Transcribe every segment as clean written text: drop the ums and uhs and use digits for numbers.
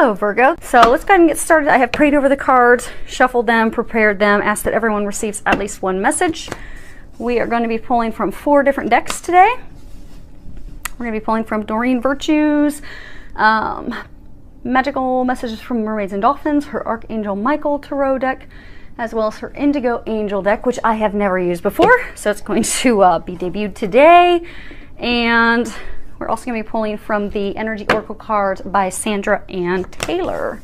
Hello Virgo. So let's go ahead and get started. I have prayed over the cards, shuffled them, prepared them, asked that everyone receives at least one message. We are going to be pulling from 4 different decks today. We're going to be pulling from Doreen Virtue's Magical Messages from Mermaids and Dolphins, her Archangel Michael Tarot deck, as well as her Indigo Angel deck, which I have never used before. So it's going to be debuted today. And we're also going to be pulling from the Energy Oracle cards by Sandra and Taylor.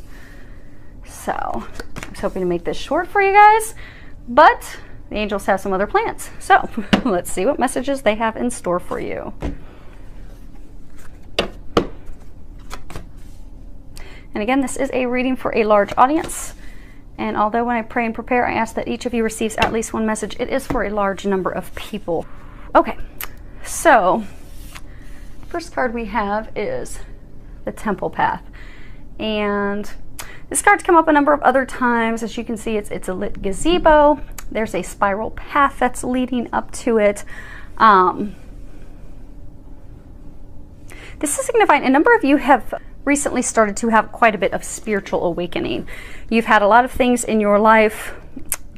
So I was hoping to make this short for you guys, but the angels have some other plans. So let's see what messages they have in store for you. And again, this is a reading for a large audience. And although when I pray and prepare, I ask that each of you receives at least one message, it is for a large number of people. Okay, so first card we have is the Temple Path. And this card's come up a number of other times. As you can see, it's a lit gazebo. There's a spiral path that's leading up to it. This is signifying a number of you have recently started to have quite a bit of spiritual awakening. You've had a lot of things in your life,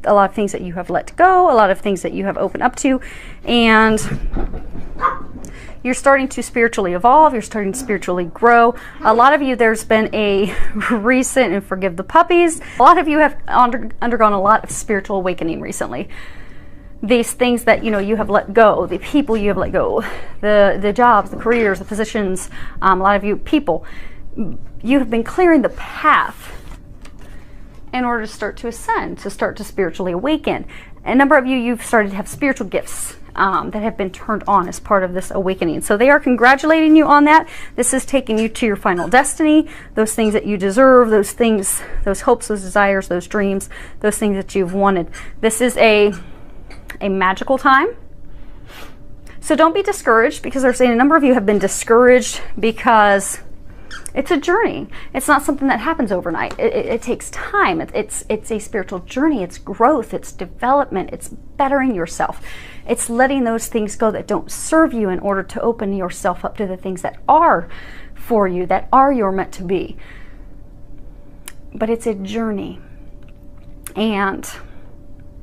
a lot of things that you have let go, a lot of things that you have opened up to, and you're starting to spiritually evolve, you're starting to spiritually grow. A lot of you, there's been a recent, and forgive the puppies, a lot of you have undergone a lot of spiritual awakening recently. These things that you have let go, the people you have let go, the jobs, the careers, the positions, a lot of you people, you have been clearing the path in order to start to ascend, to start to spiritually awaken. A number of you, you've started to have spiritual gifts that have been turned on as part of this awakening. So they are congratulating you on that. This is taking you to your final destiny, those things that you deserve, those things, those hopes, those desires, those dreams, those things that you've wanted. This is a magical time. So don't be discouraged, because they're saying a number of you have been discouraged because it's a journey. It's not something that happens overnight. It takes time. It's a spiritual journey. It's growth. It's development. It's bettering yourself. It's letting those things go that don't serve you in order to open yourself up to the things that are for you, that are your meant to be. But it's a journey. And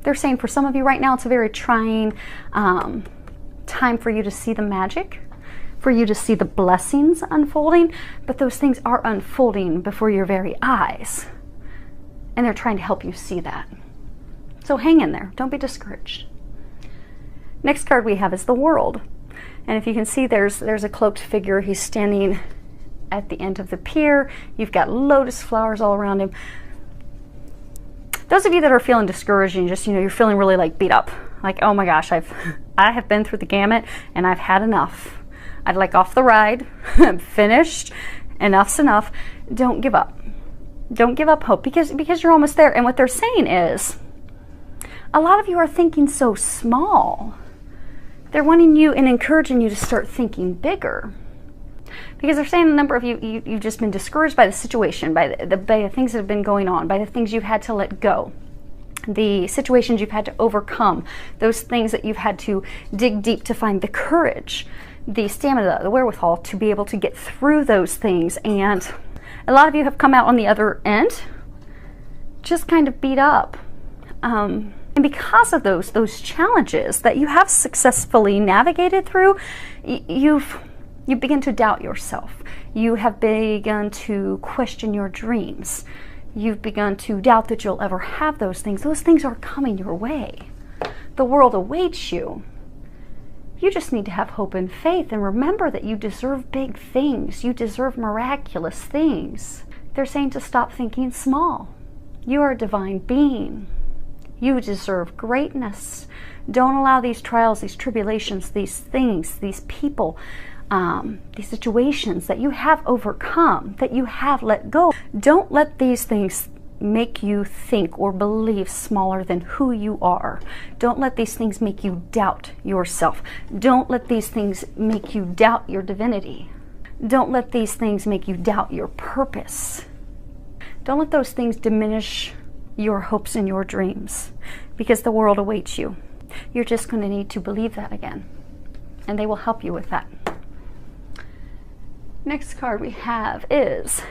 they're saying for some of you right now, it's a very trying time for you to see the magic, for you to see the blessings unfolding, but those things are unfolding before your very eyes. And they're trying to help you see that. So hang in there. Don't be discouraged. Next card we have is the World. And if you can see, there's a cloaked figure. He's standing at the end of the pier. You've got lotus flowers all around him. Those of you that are feeling discouraged and just, you're feeling really like beat up, like, oh my gosh, I have been through the gamut and I've had enough. I'd like off the ride. I'm finished. Enough's enough. Don't give up. Don't give up hope, because you're almost there. And what they're saying is, a lot of you are thinking so small. They're wanting you and encouraging you to start thinking bigger. Because they're saying a number of you, you've just been discouraged by the situation, by the things that have been going on, by the things you've had to let go, the situations you've had to overcome, those things that you've had to dig deep to find the courage, the stamina, the wherewithal to be able to get through those things. And a lot of you have come out on the other end just kind of beat up. And because of those challenges that you have successfully navigated through, you begin to doubt yourself. You have begun to question your dreams. You've begun to doubt that you'll ever have those things. Those things are coming your way. The world awaits you. You just need to have hope and faith, and remember that you deserve big things. You deserve miraculous things. They're saying to stop thinking small. You are a divine being. You deserve greatness. Don't allow these trials, these tribulations, these things, these people, these situations that you have overcome, that you have let go. Don't let these things make you think or believe smaller than who you are. Don't let these things make you doubt yourself. Don't let these things make you doubt your divinity. Don't let these things make you doubt your purpose. Don't let those things diminish your hopes and your dreams, because the world awaits you. You're just going to need to believe that again, and they will help you with that. Next card we have is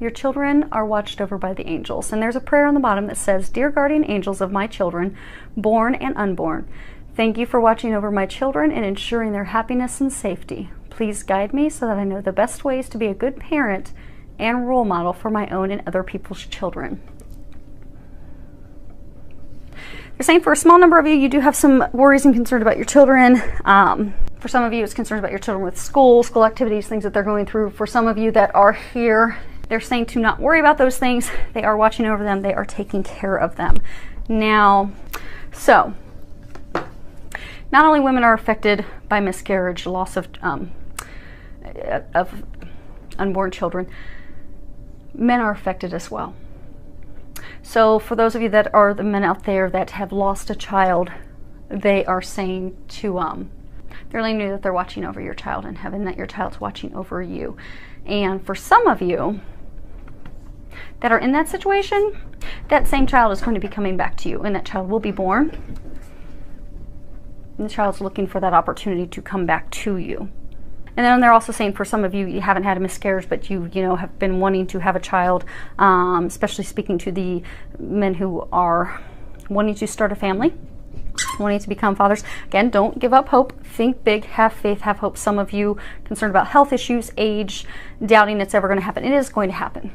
Your children are watched over by the angels. And there's a prayer on the bottom that says, "Dear guardian angels of my children, born and unborn, thank you for watching over my children and ensuring their happiness and safety. Please guide me so that I know the best ways to be a good parent and role model for my own and other people's children." They're saying for a small number of you, you do have some worries and concerns about your children. For some of you, it's concerns about your children with school activities, things that they're going through. For some of you that are here, they're saying to not worry about those things. They are watching over them. They are taking care of them. Now, so not only women are affected by miscarriage, loss of unborn children, men are affected as well. So for those of you that are the men out there that have lost a child, they are saying to, they're letting you know that they're watching over your child in heaven, that your child's watching over you. And for some of you that are in that situation, that same child is going to be coming back to you, and that child will be born. And the child's looking for that opportunity to come back to you. And then they're also saying for some of you, you haven't had a miscarriage, but you have been wanting to have a child, especially speaking to the men who are wanting to start a family, wanting to become fathers. Again, don't give up hope. Think big, have faith, have hope. Some of you concerned about health issues, age, doubting it's ever going to happen. It is going to happen.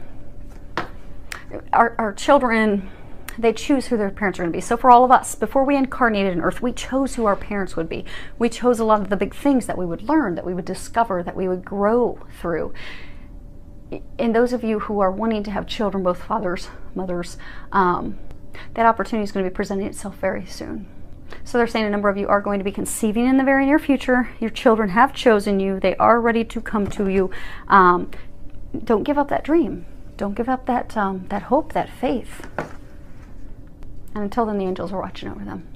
Our children, they choose who their parents are going to be. So for all of us, before we incarnated in earth, we chose who our parents would be. We chose a lot of the big things that we would learn, that we would discover, that we would grow through. And those of you who are wanting to have children, both fathers, mothers, that opportunity is going to be presenting itself very soon. So they're saying a number of you are going to be conceiving in the very near future. Your children have chosen you. They are ready to come to you. Don't give up that dream. Don't give up that hope, that faith. And until then, the angels are watching over them.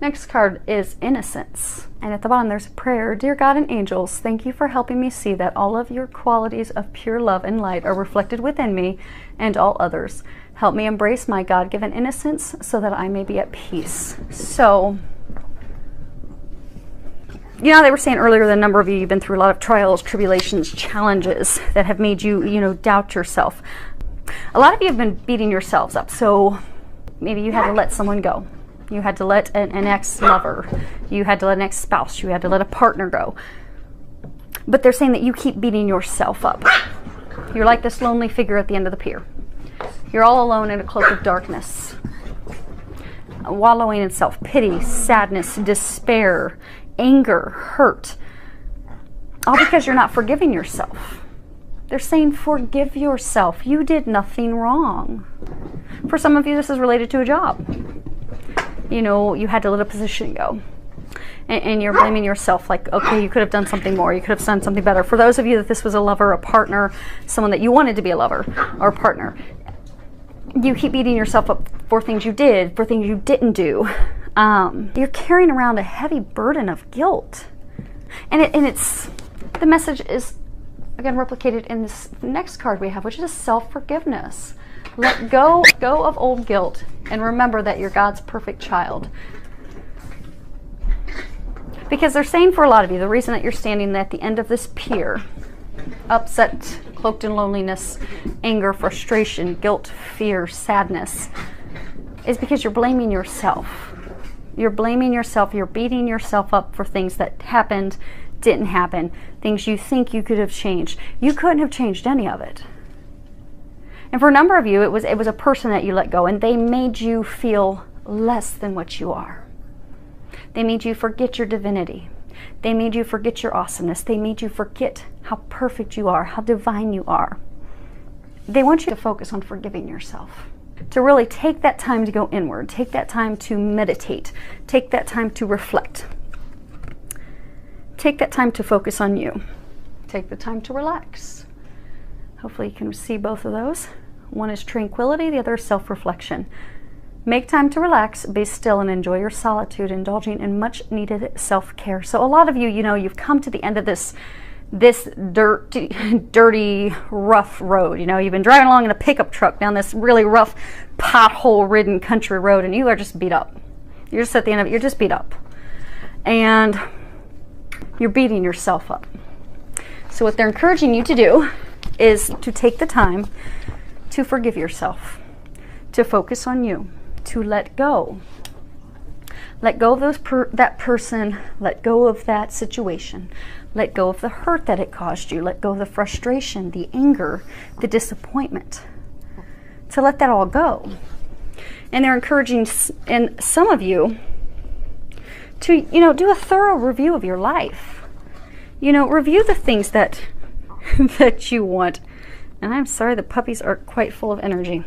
Next card is innocence. And at the bottom, there's a prayer. "Dear God and angels, thank you for helping me see that all of your qualities of pure love and light are reflected within me and all others. Help me embrace my God-given innocence so that I may be at peace." So, you know, they were saying earlier that a number of you, you've been through a lot of trials, tribulations, challenges that have made you, doubt yourself. A lot of you have been beating yourselves up. So maybe you had to let someone go. You had to let an ex-lover. You had to let an ex-spouse. You had to let a partner go. But they're saying that you keep beating yourself up. You're like this lonely figure at the end of the pier. You're all alone in a cloak of darkness, wallowing in self-pity, sadness, despair, anger, hurt, all because you're not forgiving yourself. They're saying forgive yourself. You did nothing wrong. For some of you, this is related to a job. You had to let a position go. And you're blaming yourself, like, okay, you could have done something more. You could have done something better. For those of you that this was a lover, a partner, someone that you wanted to be a lover or a partner, you keep beating yourself up for things you did, for things you didn't do. You're carrying around a heavy burden of guilt. And it's the message is, again, replicated in this next card we have, which is self-forgiveness. Let go of old guilt and remember that you're God's perfect child. Because they're saying for a lot of you, the reason that you're standing at the end of this pier, upset, cloaked in loneliness, anger, frustration, guilt, fear, sadness, is because you're blaming yourself. You're blaming yourself. You're beating yourself up for things that happened, didn't happen, things you think you could have changed. You couldn't have changed any of it. And for a number of you, it was a person that you let go, and they made you feel less than what you are. They made you forget your divinity. They made you forget your awesomeness. They made you forget how perfect you are, how divine you are. They want you to focus on forgiving yourself, to really take that time to go inward, take that time to meditate, take that time to reflect, take that time to focus on you, take the time to relax. Hopefully you can see both of those. One is tranquility, the other is self-reflection. Make time to relax, be still, and enjoy your solitude, indulging in much needed self-care. So a lot of you, you've come to the end of this dirty, rough road. You've been driving along in a pickup truck down this really rough, pothole-ridden country road, and you are just beat up. You're just at the end of it, you're just beat up. And you're beating yourself up. So what they're encouraging you to do is to take the time to forgive yourself, to focus on you, to let go. Let go of that person, let go of that situation, let go of the hurt that it caused you, let go of the frustration, the anger, the disappointment, to let that all go. And they're encouraging some of you to, do a thorough review of your life. Review the things that that you want. And I'm sorry, the puppies are quite full of energy.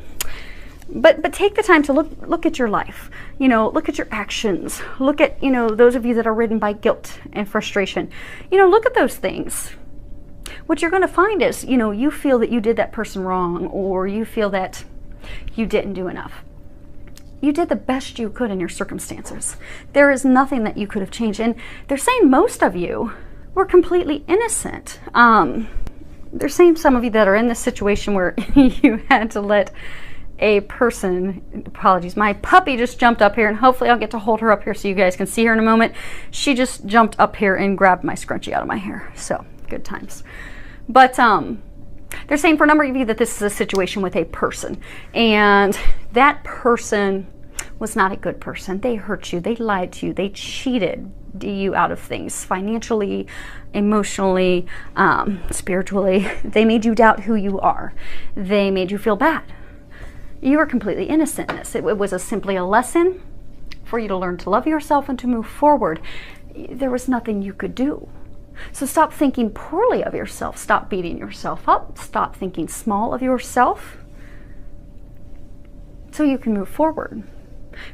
But take the time to look at your life. Look at your actions. Look at, those of you that are ridden by guilt and frustration. Look at those things. What you're going to find is, you feel that you did that person wrong, or you feel that you didn't do enough. You did the best you could in your circumstances. There is nothing that you could have changed. And they're saying most of you were completely innocent. They're saying some of you that are in this situation where you had to let a person, apologies, my puppy just jumped up here, and hopefully I'll get to hold her up here so you guys can see her in a moment. She just jumped up here and grabbed my scrunchie out of my hair. So, good times. But they're saying for a number of you that this is a situation with a person, and that person was not a good person. They hurt you, they lied to you, they cheated you out of things financially, emotionally, spiritually. They made you doubt who you are. They made you feel bad. You were completely innocent in this. It was simply a lesson for you to learn to love yourself and to move forward. There was nothing you could do. So stop thinking poorly of yourself. Stop beating yourself up. Stop thinking small of yourself so you can move forward.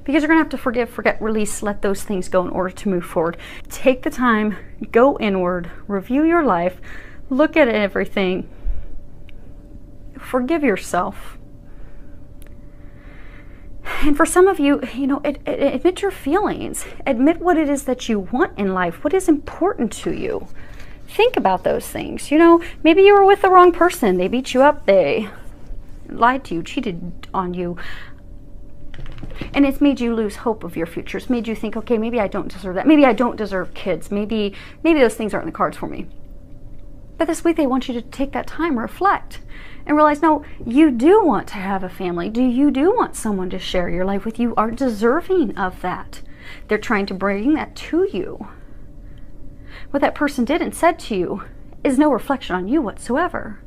Because you're going to have to forgive, forget, release, let those things go in order to move forward. Take the time, go inward, review your life, look at everything, forgive yourself. And for some of you, admit your feelings. Admit what it is that you want in life, what is important to you. Think about those things. Maybe you were with the wrong person. They beat you up, they lied to you, cheated on you. And it's made you lose hope of your future. It's made you think, okay, maybe I don't deserve that. Maybe I don't deserve kids. Maybe those things aren't in the cards for me. But this week they want you to take that time, reflect, and realize, no, you do want to have a family. You do want someone to share your life with. You are deserving of that. They're trying to bring that to you. What that person did and said to you is no reflection on you whatsoever.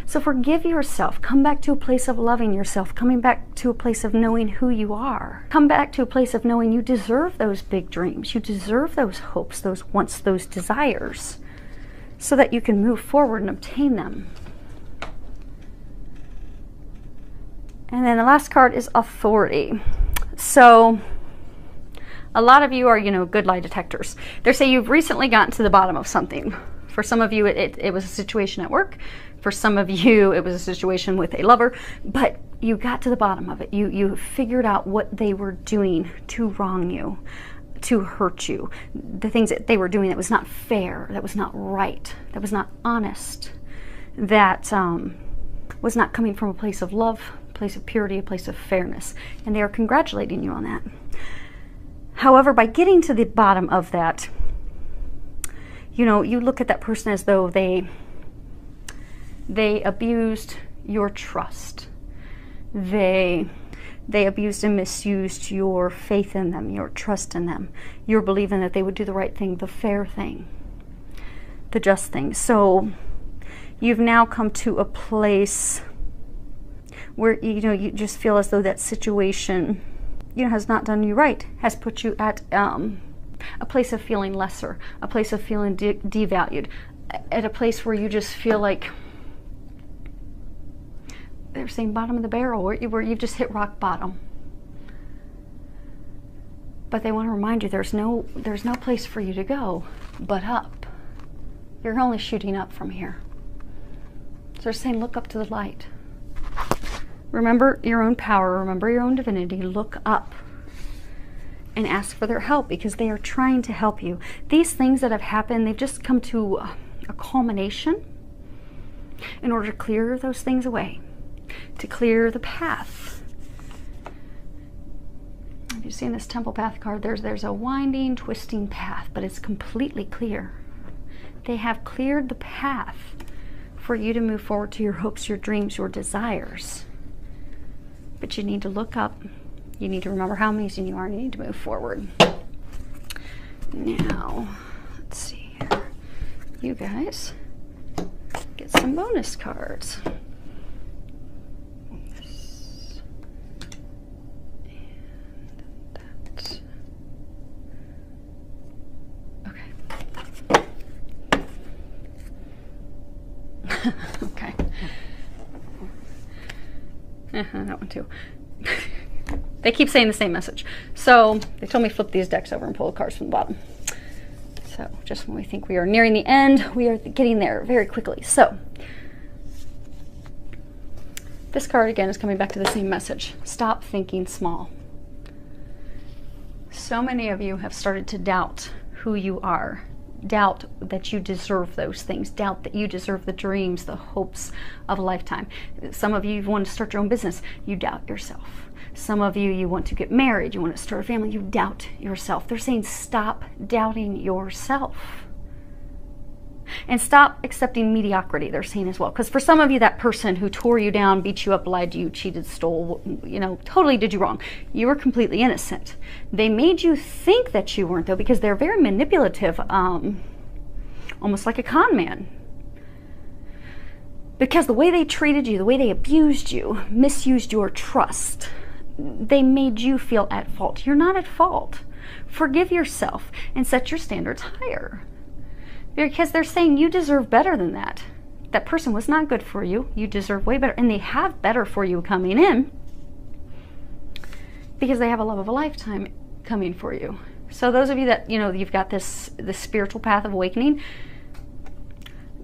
So forgive yourself. Come back to a place of loving yourself. Coming back to a place of knowing who you are. Come back to a place of knowing you deserve those big dreams. You deserve those hopes, those wants, those desires, so that you can move forward and obtain them. And then the last card is authority. So a lot of you are, good lie detectors. They say you've recently gotten to the bottom of something. For some of you, it was a situation at work. For some of you, it was a situation with a lover, but you got to the bottom of it. You figured out what they were doing to wrong you, to hurt you. The things that they were doing that was not fair, that was not right, that was not honest, that was not coming from a place of love, a place of purity, a place of fairness. And they are congratulating you on that. However, by getting to the bottom of that, you look at that person as though they abused your trust. They abused and misused your faith in them, your trust in them. You're believing that they would do the right thing, the fair thing, the just thing. So you've now come to a place where you just feel as though that situation has not done you right, has put you at a place of feeling lesser, a place of feeling devalued, at a place where you just feel like they're saying bottom of the barrel, where you've just hit rock bottom. But they want to remind you there's no place for you to go but up. You're only shooting up from here. So they're saying look up to the light. Remember your own power, remember your own divinity, look up and ask for their help, because they are trying to help you. These things that have happened, they've just come to a culmination in order to clear those things away, to clear the path. If you've seen this temple path card, there's a winding, twisting path, but it's completely clear. They have cleared the path for you to move forward to your hopes, your dreams, your desires. But you need to look up. You need to remember how amazing you are, and you need to move forward. Now, let's see here. You guys get some bonus cards. This and that. Okay. Okay. That one too. They keep saying the same message. So they told me flip these decks over and pull the cards from the bottom. So just when we think we are nearing the end, we are getting there very quickly. So this card again is coming back to the same message. Stop thinking small. So many of you have started to doubt who you are. Doubt that you deserve those things. Doubt that you deserve the dreams, the hopes of a lifetime. Some of you want to start your own business. You doubt yourself. Some of you, you want to get married. You want to start a family. You doubt yourself. They're saying stop doubting yourself. And stop accepting mediocrity, they're saying as well. Because for some of you, that person who tore you down, beat you up, lied to you, cheated, stole, totally did you wrong. You were completely innocent. They made you think that you weren't, though, because they're very manipulative, almost like a con man. Because the way they treated you, the way they abused you, misused your trust, they made you feel at fault. You're not at fault. Forgive yourself and set your standards higher. Because they're saying you deserve better than that. That person was not good for you. You deserve way better. And they have better for you coming in because they have a love of a lifetime coming for you. So those of you that, you've got this spiritual path of awakening,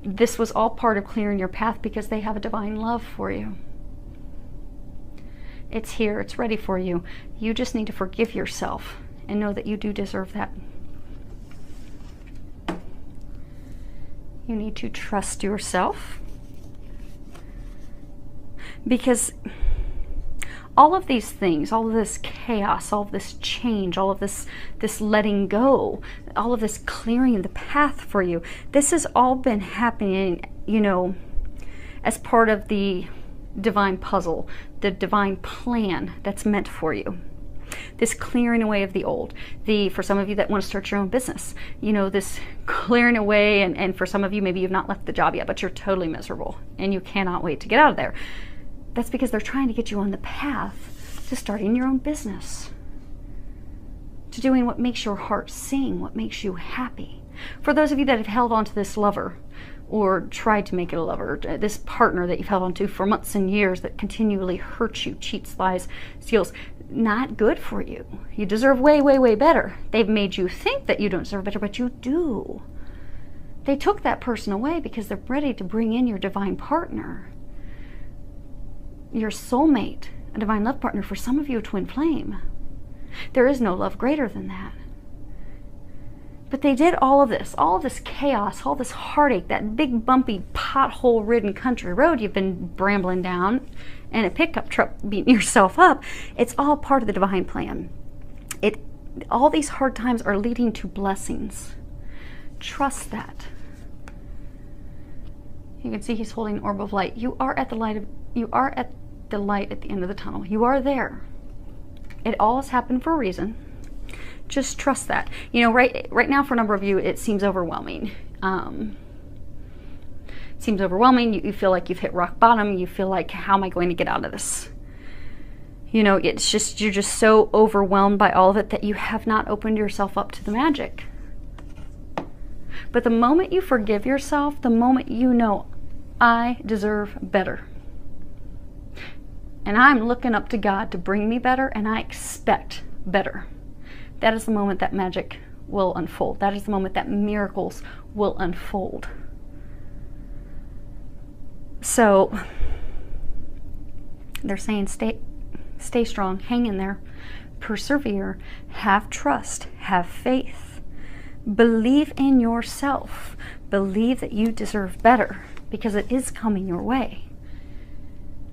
this was all part of clearing your path because they have a divine love for you. It's here. It's ready for you. You just need to forgive yourself and know that you do deserve that. You need to trust yourself, because all of these things, all of this chaos, all of this change, all of this letting go, all of this clearing the path for you, this has all been happening, as part of the divine puzzle, the divine plan that's meant for you. This clearing away of the old. For some of you that want to start your own business, this clearing away, and for some of you, maybe you've not left the job yet, but you're totally miserable and you cannot wait to get out of there. That's because they're trying to get you on the path to starting your own business, to doing what makes your heart sing, what makes you happy. For those of you that have held on to this lover, or tried to make it a lover, this partner that you've held on to for months and years that continually hurts you, cheats, lies, steals, not good for you. You deserve way, way, way better. They've made you think that you don't deserve better, but you do. They took that person away because they're ready to bring in your divine partner, your soulmate, a divine love partner. For some of you, a twin flame. There is no love greater than that. But they did all of this chaos, all this heartache, that big bumpy pothole-ridden country road you've been brambling down, and a pickup truck beating yourself up. It's all part of the divine plan. All these hard times are leading to blessings. Trust that. You can see he's holding an orb of light. You are at the light at the end of the tunnel. You are there. It all has happened for a reason. Just trust that. Right now for a number of you, it seems overwhelming. You feel like you've hit rock bottom. You feel like, how am I going to get out of this? It's just, you're just so overwhelmed by all of it that you have not opened yourself up to the magic. But the moment you forgive yourself, the moment you know, I deserve better. And I'm looking up to God to bring me better, and I expect better. That is the moment that magic will unfold. That is the moment that miracles will unfold. So they're saying stay strong, hang in there, persevere, have trust, have faith, believe in yourself, believe that you deserve better, because it is coming your way.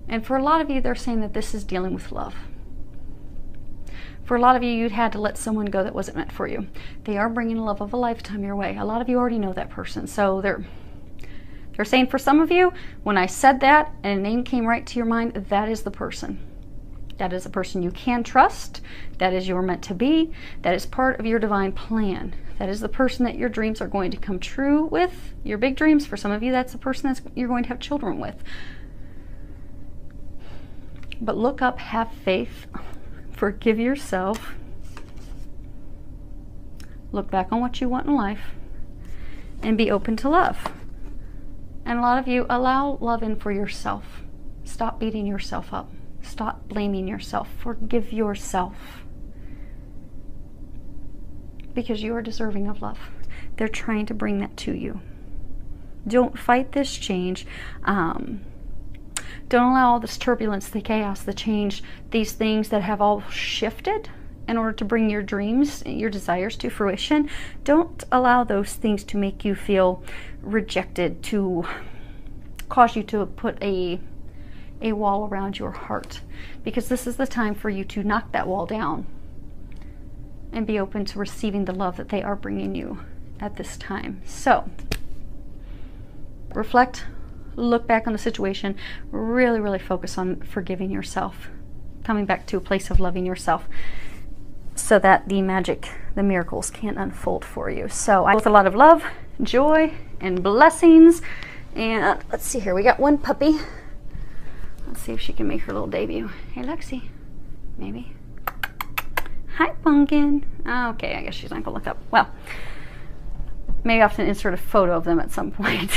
And for a lot of you, they're saying that this is dealing with love. For a lot of you, you'd had to let someone go that wasn't meant for you. They are bringing the love of a lifetime your way. A lot of you already know that person, so they're They're saying for some of you, when I said that and a name came right to your mind, that is the person. That is a person you can trust. That is your meant to be. That is part of your divine plan. That is the person that your dreams are going to come true with. Your big dreams, for some of you, that's the person that you're going to have children with. But look up, have faith, forgive yourself. Look back on what you want in life and be open to love. And a lot of you, allow love in for yourself. Stop beating yourself up. Stop blaming yourself. Forgive yourself. Because you are deserving of love. They're trying to bring that to you. Don't fight this change. Don't allow all this turbulence, the chaos, the change, these things that have all shifted in order to bring your dreams, your desires to fruition. Don't allow those things to make you feel rejected, to cause you to put a wall around your heart, because this is the time for you to knock that wall down and be open to receiving the love that they are bringing you at this time. So reflect, look back on the situation, really, really focus on forgiving yourself, coming back to a place of loving yourself so that the magic, the miracles can unfold for you. So with a lot of love, joy, and blessings. And let's see here, we got one puppy. Let's see if she can make her little debut. Hey, Lexi, maybe. Hi, Pumpkin. Okay, I guess she's not gonna look up. Well, maybe I'll have to insert a photo of them at some point.